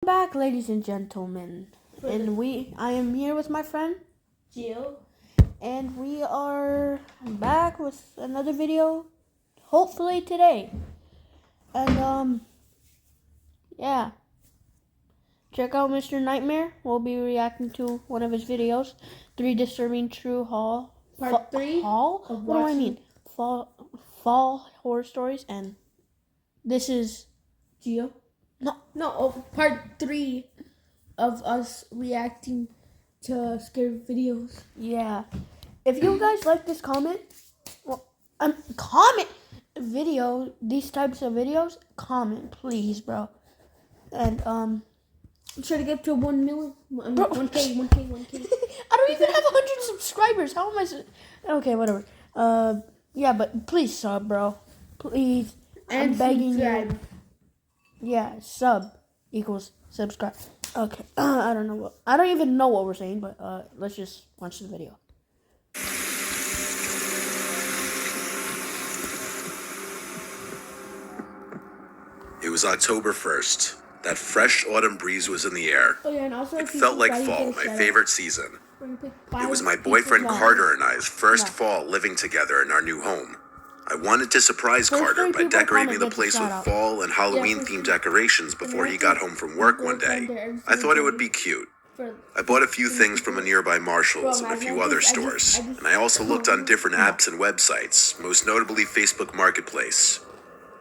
Back, ladies and gentlemen, and I am here with my friend Jill, and we are back with another video, hopefully today. And yeah, check out Mr. Nightmare. We'll be reacting to one of his videos, 3 Disturbing True Hall. Part 3 Hall? of What do I watching- mean? Fall horror stories, and this is Jill. no. Part 3 of us reacting to scary videos. Yeah. If you guys like this comment these types of videos, comment please, bro. And Try to get to 1 million, Bro. 1K. I don't even have 100 subscribers. How am I? Okay, whatever. Yeah, but please sub, bro. Please. And I'm begging subscribe. you. Yeah, sub equals subscribe. Okay. I don't even know what we're saying, but let's just watch the video. It was October 1st. That fresh autumn breeze was in the air. Oh yeah, and also It felt like fall, my favorite season. It was my boyfriend Carter and I's first fall living together in our new home. I wanted to surprise Carter by decorating the place with fall and Halloween-themed decorations before he got home from work one day. I thought it would be cute. I bought a few things from a nearby Marshall's and a few other stores, and I also looked on different apps and websites, most notably Facebook Marketplace.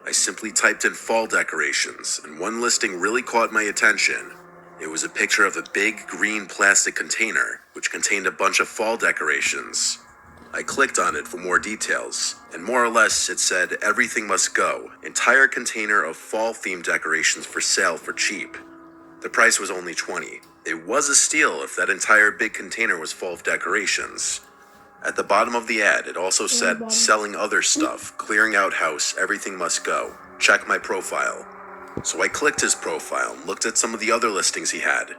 I simply typed in fall decorations, and one listing really caught my attention. It was a picture of a big green plastic container, which contained a bunch of fall decorations. I clicked on it for more details, and more or less it said, "Everything must go. Entire container of fall-themed decorations for sale for cheap." The price was only $20. It was a steal if that entire big container was full of decorations. At the bottom of the ad, it also said, "Selling other stuff, clearing out house, everything must go. Check my profile." So I clicked his profile and looked at some of the other listings he had.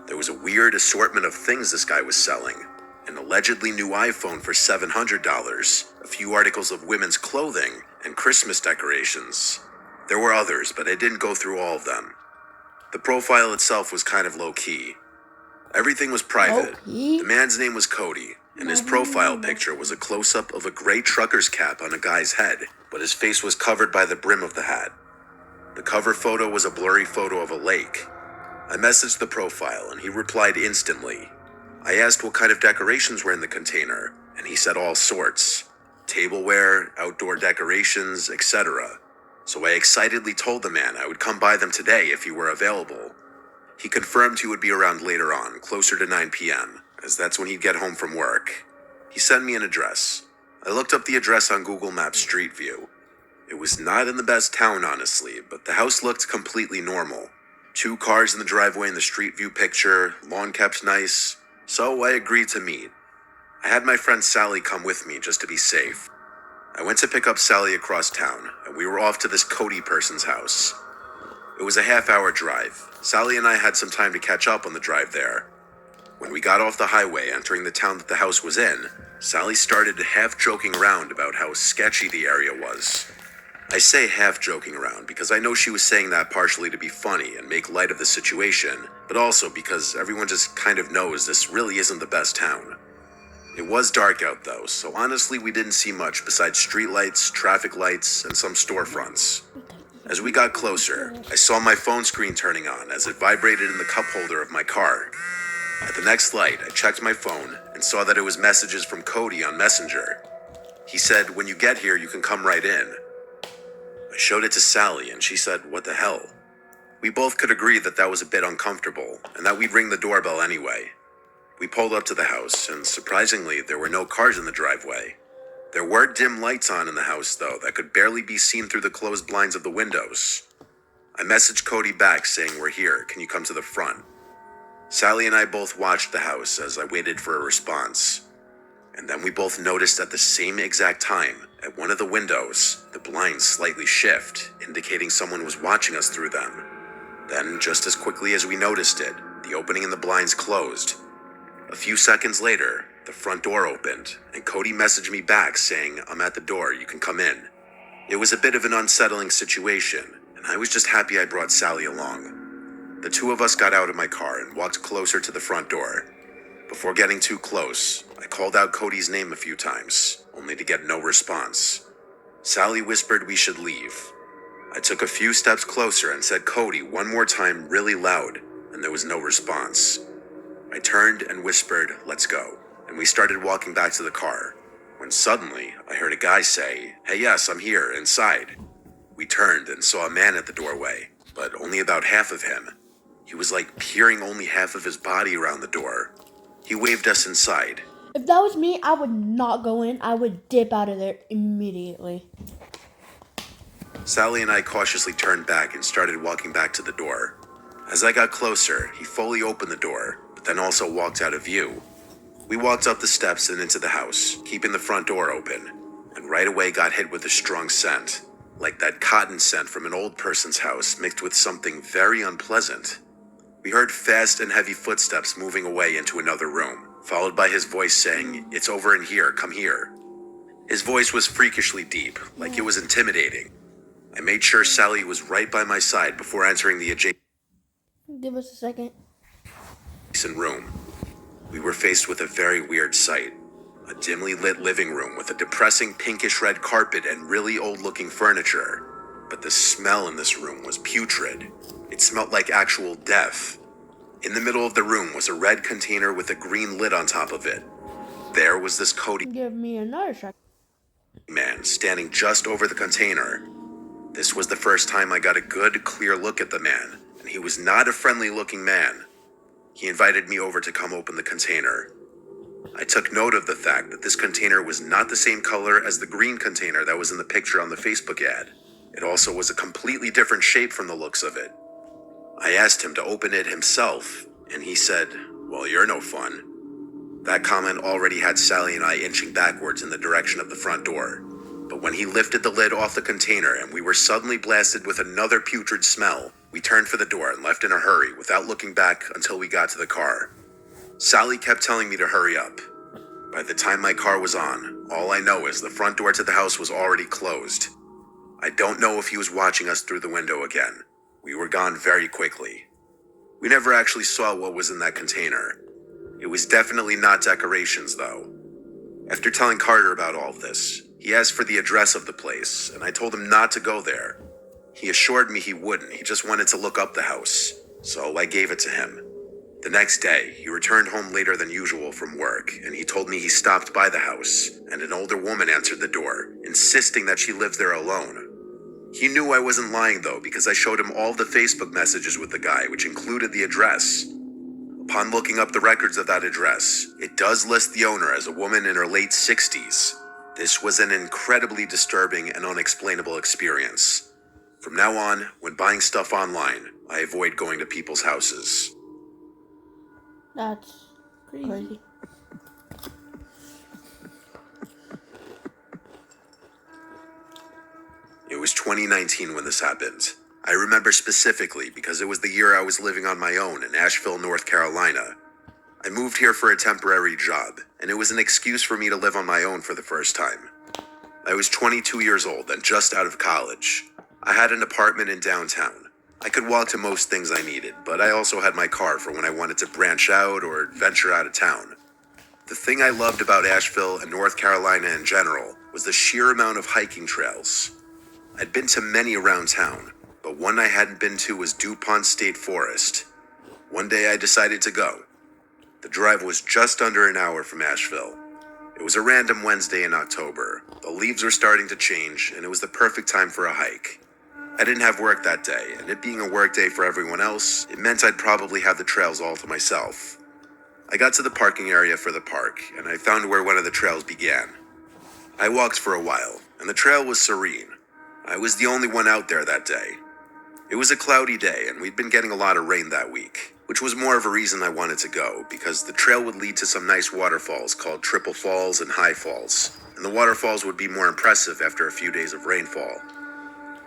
There was a weird assortment of things this guy was selling. An allegedly new iPhone for $700, a few articles of women's clothing, and Christmas decorations. There were others, but I didn't go through all of them. The profile itself was kind of low-key. Everything was private. The man's name was Cody, and his profile picture was a close-up of a gray trucker's cap on a guy's head, but his face was covered by the brim of the hat. The cover photo was a blurry photo of a lake. I messaged the profile, and he replied instantly. I asked what kind of decorations were in the container, and he said all sorts. Tableware, outdoor decorations, etc. So I excitedly told the man I would come by them today if he were available. He confirmed he would be around later on, closer to 9 p.m., as that's when he'd get home from work. He sent me an address. I looked up the address on Google Maps Street View. It was not in the best town, honestly, but the house looked completely normal. 2 cars in the driveway in the Street View picture, lawn kept nice, so I agreed to meet. I had my friend Sally come with me just to be safe. I went to pick up Sally across town, and we were off to this Cody person's house. It was a half-hour drive. Sally and I had some time to catch up on the drive there. When we got off the highway entering the town that the house was in, Sally started half joking around about how sketchy the area was. I say half joking around because I know she was saying that partially to be funny and make light of the situation, but also because everyone just kind of knows this really isn't the best town. It was dark out though, so honestly we didn't see much besides streetlights, traffic lights, and some storefronts. As we got closer, I saw my phone screen turning on as it vibrated in the cup holder of my car. At the next light, I checked my phone and saw that it was messages from Cody on Messenger. He said, "When you get here, you can come right in." I showed it to Sally and she said, "What the hell?" We both could agree that that was a bit uncomfortable and that we'd ring the doorbell anyway. We pulled up to the house and surprisingly, there were no cars in the driveway. There were dim lights on in the house though that could barely be seen through the closed blinds of the windows. I messaged Cody back saying, "We're here, can you come to the front?" Sally and I both watched the house as I waited for a response. And then we both noticed at the same exact time, at one of the windows, the blinds slightly shift, indicating someone was watching us through them. Then, just as quickly as we noticed it, the opening in the blinds closed. A few seconds later, the front door opened, and Cody messaged me back saying, "I'm at the door, you can come in." It was a bit of an unsettling situation, and I was just happy I brought Sally along. The two of us got out of my car and walked closer to the front door. Before getting too close, I called out Cody's name a few times, only to get no response. Sally whispered we should leave. I took a few steps closer and said Cody one more time really loud, and there was no response. I turned and whispered, "Let's go," and we started walking back to the car, when suddenly I heard a guy say, "Hey, yes, I'm here, inside." We turned and saw a man at the doorway, but only about half of him. He was like peering only half of his body around the door. He waved us inside. If that was me, I would not go in. I would dip out of there immediately. Sally and I cautiously turned back and started walking back to the door. As I got closer, he fully opened the door, but then also walked out of view. We walked up the steps and into the house, keeping the front door open, and right away got hit with a strong scent, like that cotton scent from an old person's house mixed with something very unpleasant. We heard fast and heavy footsteps moving away into another room, followed by his voice saying, "It's over in here, come here." His voice was freakishly deep, like it was intimidating. I made sure Sally was right by my side before entering the adjacent Give us a second. room. We were faced with a very weird sight. A dimly lit living room with a depressing pinkish red carpet and really old-looking furniture. But the smell in this room was putrid. It smelled like actual death. In the middle of the room was a red container with a green lid on top of it. There was this Cody Give me another second. man standing just over the container. This was the first time I got a good, clear look at the man, and he was not a friendly-looking man. He invited me over to come open the container. I took note of the fact that this container was not the same color as the green container that was in the picture on the Facebook ad. It also was a completely different shape from the looks of it. I asked him to open it himself, and he said, "Well, you're no fun." That comment already had Sally and I inching backwards in the direction of the front door. But when he lifted the lid off the container and we were suddenly blasted with another putrid smell, we turned for the door and left in a hurry without looking back until we got to the car. Sally kept telling me to hurry up. By the time my car was on, all I know is the front door to the house was already closed. I don't know if he was watching us through the window again. We were gone very quickly. We never actually saw what was in that container. It was definitely not decorations, though. After telling Carter about all of this, he asked for the address of the place, and I told him not to go there. He assured me he wouldn't, he just wanted to look up the house, so I gave it to him. The next day, he returned home later than usual from work, and he told me he stopped by the house, and an older woman answered the door, insisting that she lives there alone. He knew I wasn't lying, though, because I showed him all the Facebook messages with the guy, which included the address. Upon looking up the records of that address, it does list the owner as a woman in her late 60s. This was an incredibly disturbing and unexplainable experience. From now on, when buying stuff online, I avoid going to people's houses. That's crazy. It was 2019 when this happened. I remember specifically because it was the year I was living on my own in Asheville, North Carolina. I moved here for a temporary job, and it was an excuse for me to live on my own for the first time. I was 22 years old and just out of college. I had an apartment in downtown. I could walk to most things I needed, but I also had my car for when I wanted to branch out or venture out of town. The thing I loved about Asheville and North Carolina in general was the sheer amount of hiking trails. I'd been to many around town, but one I hadn't been to was DuPont State Forest. One day I decided to go. The drive was just under an hour from Asheville. It was a random Wednesday in October. The leaves were starting to change, and it was the perfect time for a hike. I didn't have work that day, and it being a work day for everyone else, it meant I'd probably have the trails all to myself. I got to the parking area for the park, and I found where one of the trails began. I walked for a while, and the trail was serene. I was the only one out there that day. It was a cloudy day, and we'd been getting a lot of rain that week, which was more of a reason I wanted to go, because the trail would lead to some nice waterfalls called Triple Falls and High Falls, and the waterfalls would be more impressive after a few days of rainfall.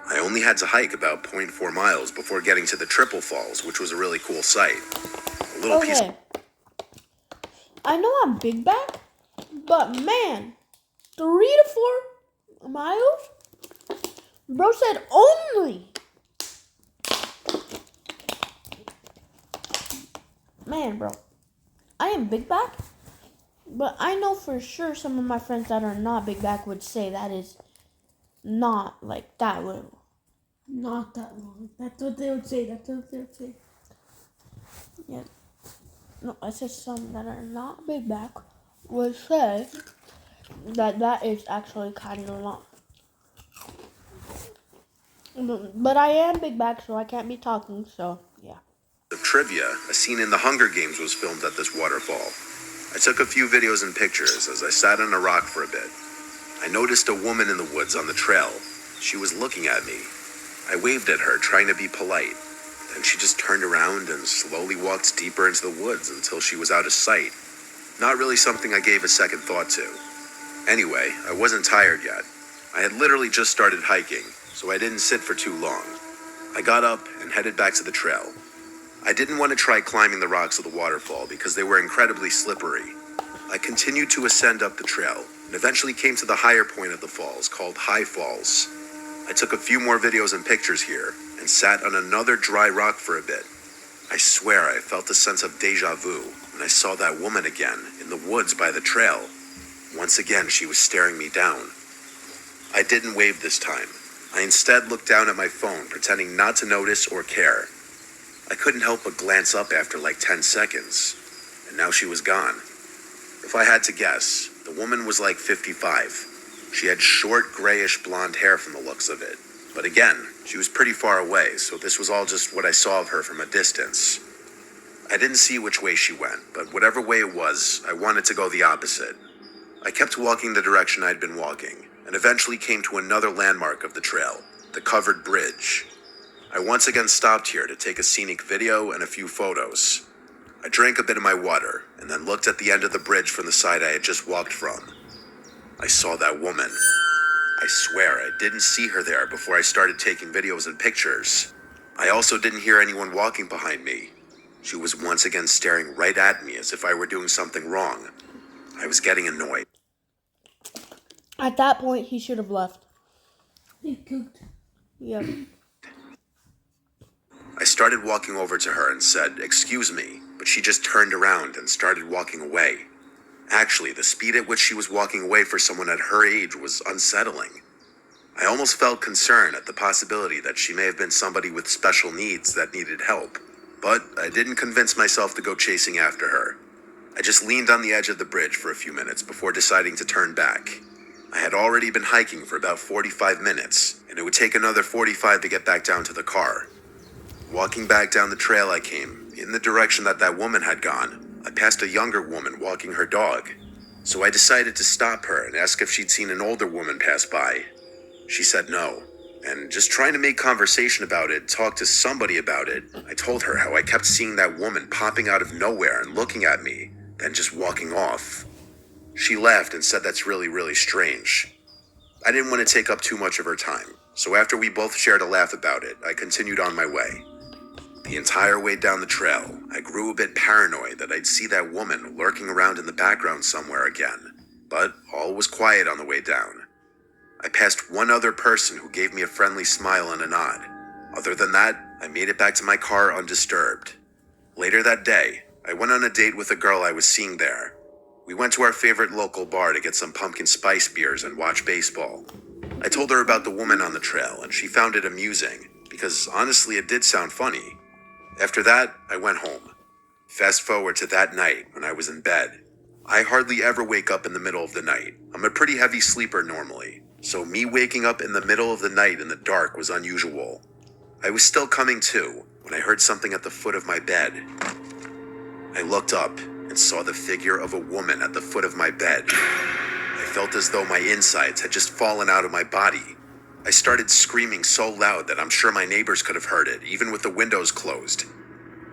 I only had to hike about 0.4 miles before getting to the Triple Falls, which was a really cool sight. A little piece. I know I'm big back, but man, 3 to 4 miles? Bro said only. man, bro, I am big back, but I know for sure some of my friends that are not big back would say that is not like that little. Not that long. That's what they would say. Yeah. No, I said some that are not big back would say that is actually kind of long. But I am big back, so I can't be talking, so yeah. The trivia, a scene in the Hunger Games was filmed at this waterfall. I took a few videos and pictures as I sat on a rock for a bit. I noticed a woman in the woods on the trail. She was looking at me. I waved at her, trying to be polite. Then she just turned around and slowly walked deeper into the woods until she was out of sight. Not really something I gave a second thought to. Anyway, I wasn't tired yet. I had literally just started hiking, so I didn't sit for too long. I got up and headed back to the trail. I didn't want to try climbing the rocks of the waterfall because they were incredibly slippery. I continued to ascend up the trail and eventually came to the higher point of the falls called High Falls. I took a few more videos and pictures here and sat on another dry rock for a bit. I swear I felt a sense of deja vu when I saw that woman again in the woods by the trail. Once again, she was staring me down. I didn't wave this time. I instead looked down at my phone, pretending not to notice or care. I couldn't help but glance up after like 10 seconds, and now she was gone. If I had to guess, the woman was like 55. She had short, grayish blonde hair from the looks of it. But again, she was pretty far away, so this was all just what I saw of her from a distance. I didn't see which way she went, but whatever way it was, I wanted to go the opposite. I kept walking the direction I'd been walking, and eventually came to another landmark of the trail, the covered bridge. I once again stopped here to take a scenic video and a few photos. I drank a bit of my water, and then looked at the end of the bridge from the side I had just walked from. I saw that woman. I swear I didn't see her there before I started taking videos and pictures. I also didn't hear anyone walking behind me. She was once again staring right at me as if I were doing something wrong. I was getting annoyed. At that point, he should have left. He cooked. Yep. I started walking over to her and said, "Excuse me," but she just turned around and started walking away. Actually, the speed at which she was walking away for someone at her age was unsettling. I almost felt concern at the possibility that she may have been somebody with special needs that needed help, but I didn't convince myself to go chasing after her. I just leaned on the edge of the bridge for a few minutes before deciding to turn back. I had already been hiking for about 45 minutes, and it would take another 45 to get back down to the car. Walking back down the trail I came, in the direction that woman had gone, I passed a younger woman walking her dog. So I decided to stop her and ask if she'd seen an older woman pass by. She said no, and just trying to make conversation about it, talk to somebody about it, I told her how I kept seeing that woman popping out of nowhere and looking at me, then just walking off. She laughed and said that's really, really strange. I didn't want to take up too much of her time, so after we both shared a laugh about it, I continued on my way. The entire way down the trail, I grew a bit paranoid that I'd see that woman lurking around in the background somewhere again, but all was quiet on the way down. I passed one other person who gave me a friendly smile and a nod. Other than that, I made it back to my car undisturbed. Later that day, I went on a date with a girl I was seeing there. We went to our favorite local bar to get some pumpkin spice beers and watch baseball. I told her about the woman on the trail, and she found it amusing, because honestly it did sound funny. After that, I went home. Fast forward to that night when I was in bed. I hardly ever wake up in the middle of the night. I'm a pretty heavy sleeper normally, so me waking up in the middle of the night in the dark was unusual. I was still coming to when I heard something at the foot of my bed. I looked up and saw the figure of a woman at the foot of my bed. I felt as though my insides had just fallen out of my body. I started screaming so loud that I'm sure my neighbors could have heard it, even with the windows closed.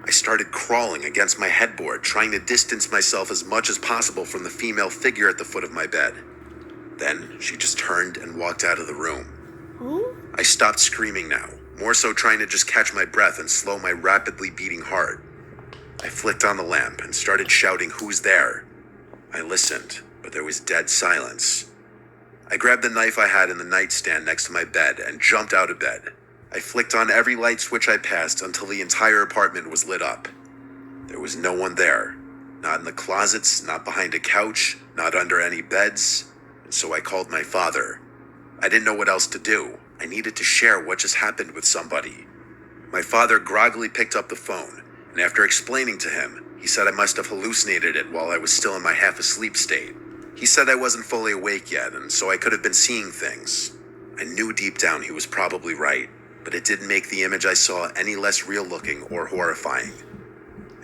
I started crawling against my headboard, trying to distance myself as much as possible from the female figure at the foot of my bed. Then she just turned and walked out of the room. Who? I stopped screaming now, more so trying to just catch my breath and slow my rapidly beating heart. I flicked on the lamp and started shouting, "Who's there?" I listened, but there was dead silence. I grabbed the knife I had in the nightstand next to my bed and jumped out of bed. I flicked on every light switch I passed until the entire apartment was lit up. There was no one there. Not in the closets, not behind a couch, not under any beds. And so I called my father. I didn't know what else to do. I needed to share what just happened with somebody. My father groggily picked up the phone, and after explaining to him, he said I must have hallucinated it while I was still in my half-asleep state. He said I wasn't fully awake yet, and so I could have been seeing things. I knew deep down he was probably right, but it didn't make the image I saw any less real-looking or horrifying.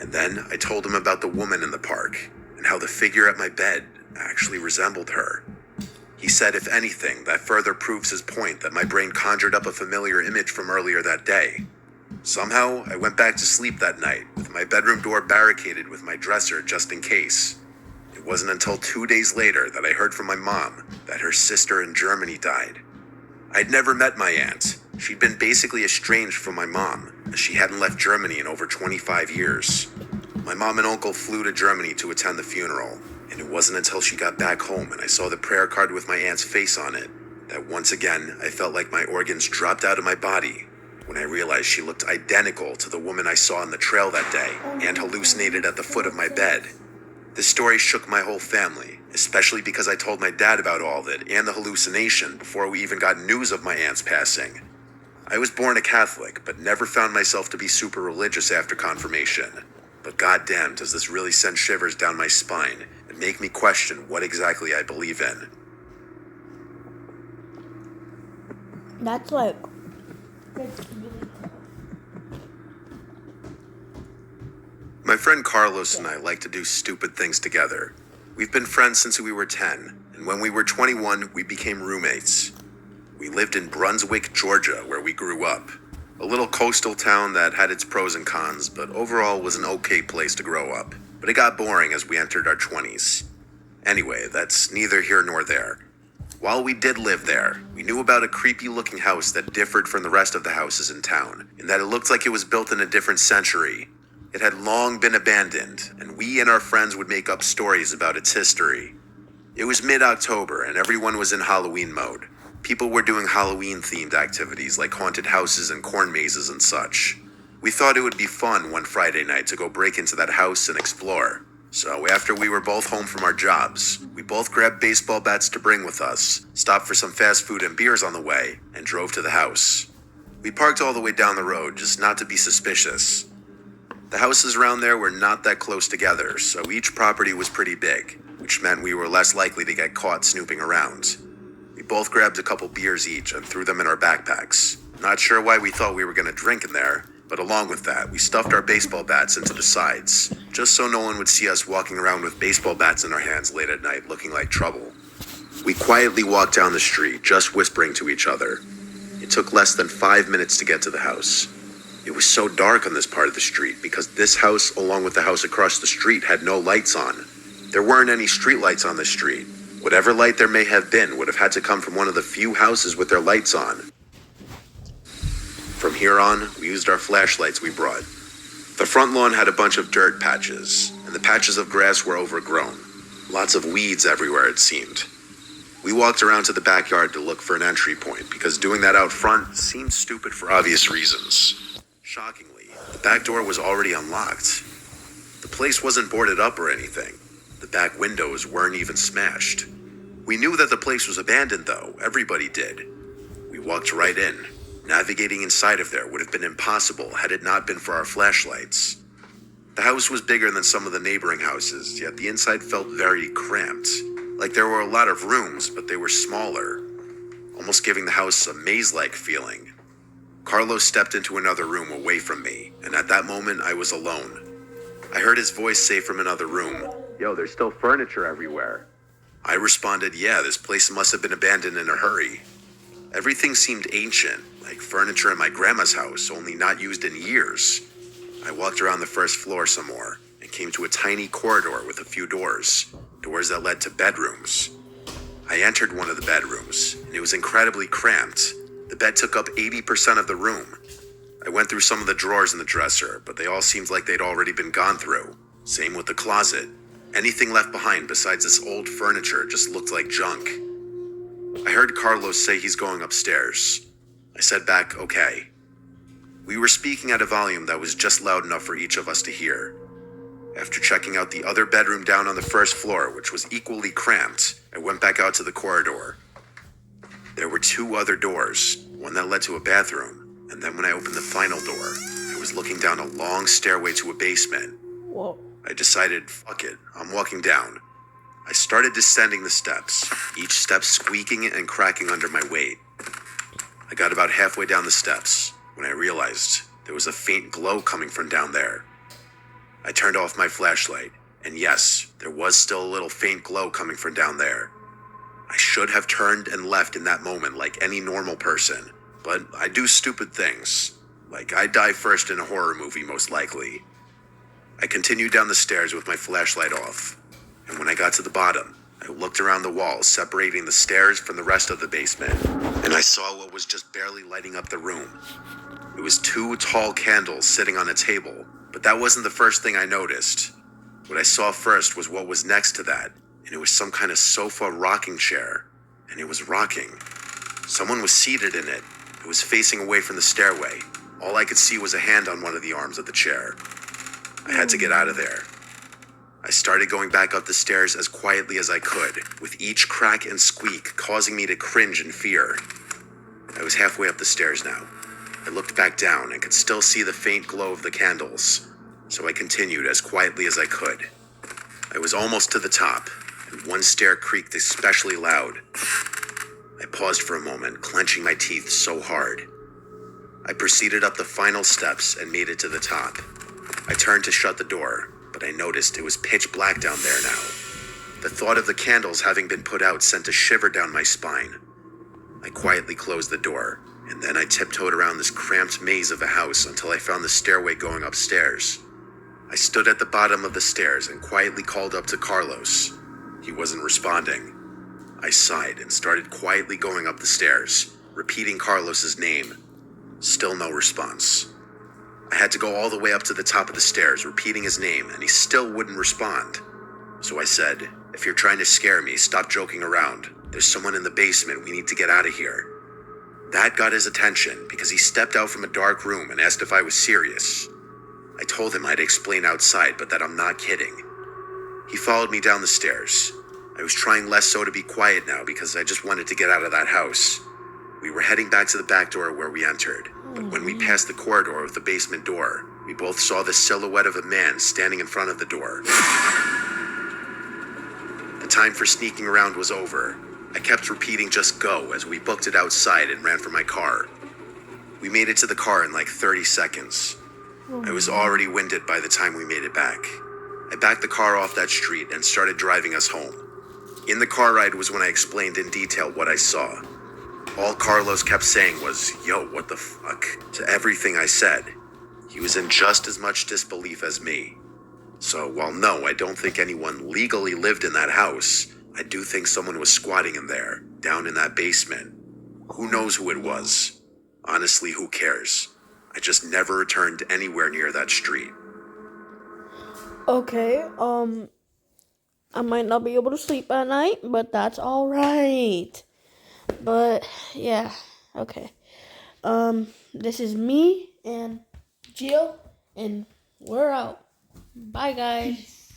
And then I told him about the woman in the park, and how the figure at my bed actually resembled her. He said, if anything, that further proves his point that my brain conjured up a familiar image from earlier that day. Somehow, I went back to sleep that night, with my bedroom door barricaded with my dresser just in case. It wasn't until 2 days later that I heard from my mom that her sister in Germany died. I'd never met my aunt. She'd been basically estranged from my mom, as she hadn't left Germany in over 25 years. My mom and uncle flew to Germany to attend the funeral, and it wasn't until she got back home and I saw the prayer card with my aunt's face on it that once again I felt like my organs dropped out of my body when I realized she looked identical to the woman I saw on the trail that day and hallucinated at the foot of my bed. This story shook my whole family, especially because I told my dad about all of it and the hallucination before we even got news of my aunt's passing. I was born a Catholic, but never found myself to be super religious after confirmation. But goddamn, does this really send shivers down my spine and make me question what exactly I believe in. That's like... My friend Carlos and I like to do stupid things together. We've been friends since we were 10, and when we were 21, we became roommates. We lived in Brunswick, Georgia, where we grew up. A little coastal town that had its pros and cons, but overall was an okay place to grow up. But it got boring as we entered our 20s. Anyway, that's neither here nor there. While we did live there, we knew about a creepy-looking house that differed from the rest of the houses in town, in that it looked like it was built in a different century. It had long been abandoned, and we and our friends would make up stories about its history. It was mid-October, and everyone was in Halloween mode. People were doing Halloween-themed activities like haunted houses and corn mazes and such. We thought it would be fun one Friday night to go break into that house and explore. So after we were both home from our jobs, we both grabbed baseball bats to bring with us, stopped for some fast food and beers on the way, and drove to the house. We parked all the way down the road, just not to be suspicious. The houses around there were not that close together, so each property was pretty big, which meant we were less likely to get caught snooping around. We both grabbed a couple beers each and threw them in our backpacks. Not sure why we thought we were going to drink in there, but along with that, we stuffed our baseball bats into the sides, just so no one would see us walking around with baseball bats in our hands late at night looking like trouble. We quietly walked down the street, just whispering to each other. It took less than 5 minutes to get to the house. It was so dark on this part of the street because this house, along with the house across the street, had no lights on. There weren't any street lights on the street. Whatever light there may have been would have had to come from one of the few houses with their lights on. From here on, we used our flashlights we brought. The front lawn had a bunch of dirt patches, and the patches of grass were overgrown. Lots of weeds everywhere, it seemed. We walked around to the backyard to look for an entry point, because doing that out front seemed stupid for obvious reasons. Shockingly, the back door was already unlocked. The place wasn't boarded up or anything. The back windows weren't even smashed. We knew that the place was abandoned, though. Everybody did. We walked right in. Navigating inside of there would have been impossible had it not been for our flashlights. The house was bigger than some of the neighboring houses, yet the inside felt very cramped. Like there were a lot of rooms, but they were smaller, almost giving the house a maze-like feeling. Carlos stepped into another room away from me, and at that moment I was alone. I heard his voice say from another room, "Yo, there's still furniture everywhere." I responded, "Yeah, this place must have been abandoned in a hurry." Everything seemed ancient, like furniture in my grandma's house, only not used in years. I walked around the first floor some more, and came to a tiny corridor with a few doors that led to bedrooms. I entered one of the bedrooms, and it was incredibly cramped. The bed took up 80% of the room. I went through some of the drawers in the dresser, but they all seemed like they'd already been gone through. Same with the closet. Anything left behind besides this old furniture just looked like junk. I heard Carlos say he's going upstairs. I said back, okay. We were speaking at a volume that was just loud enough for each of us to hear. After checking out the other bedroom down on the first floor, which was equally cramped, I went back out to the corridor. There were 2 other doors, one that led to a bathroom, and then when I opened the final door, I was looking down a long stairway to a basement. Whoa. I decided, fuck it, I'm walking down. I started descending the steps, each step squeaking and cracking under my weight. I got about halfway down the steps when I realized there was a faint glow coming from down there. I turned off my flashlight, and yes, there was still a little faint glow coming from down there. I should have turned and left in that moment like any normal person, but I do stupid things. Like I die first in a horror movie, most likely. I continued down the stairs with my flashlight off, and when I got to the bottom, I looked around the walls separating the stairs from the rest of the basement, and I saw what was just barely lighting up the room. It was 2 tall candles sitting on a table, but that wasn't the first thing I noticed. What I saw first was what was next to that, and it was some kind of sofa rocking chair, and it was rocking. Someone was seated in it. It was facing away from the stairway. All I could see was a hand on one of the arms of the chair. I had to get out of there. I started going back up the stairs as quietly as I could, with each crack and squeak causing me to cringe in fear. I was halfway up the stairs now. I looked back down and could still see the faint glow of the candles, so I continued as quietly as I could. I was almost to the top, and one stair creaked especially loud. I paused for a moment, clenching my teeth so hard. I proceeded up the final steps and made it to the top. I turned to shut the door, but I noticed it was pitch black down there now. The thought of the candles having been put out sent a shiver down my spine. I quietly closed the door, and then I tiptoed around this cramped maze of a house until I found the stairway going upstairs. I stood at the bottom of the stairs and quietly called up to Carlos. He wasn't responding. I sighed and started quietly going up the stairs, repeating Carlos's name. Still no response. I had to go all the way up to the top of the stairs, repeating his name, and he still wouldn't respond. So I said, "If you're trying to scare me, stop joking around. There's someone in the basement. We need to get out of here." That got his attention because he stepped out from a dark room and asked if I was serious. I told him I'd explain outside, but that I'm not kidding. He followed me down the stairs. I was trying less so to be quiet now because I just wanted to get out of that house. We were heading back to the back door where we entered, but when we passed the corridor of the basement door, we both saw the silhouette of a man standing in front of the door. The time for sneaking around was over. I kept repeating just go as we booked it outside and ran for my car. We made it to the car in like 30 seconds. I was already winded by the time we made it back. I backed the car off that street and started driving us home. In the car ride was when I explained in detail what I saw. All Carlos kept saying was, "Yo, what the fuck?" to everything I said. He was in just as much disbelief as me. So while no, I don't think anyone legally lived in that house, I do think someone was squatting in there, down in that basement. Who knows who it was? Honestly, who cares? I just never returned anywhere near that street. Okay, I might not be able to sleep at night, but that's alright. But, yeah, okay. This is me and Jill, and we're out. Bye, guys.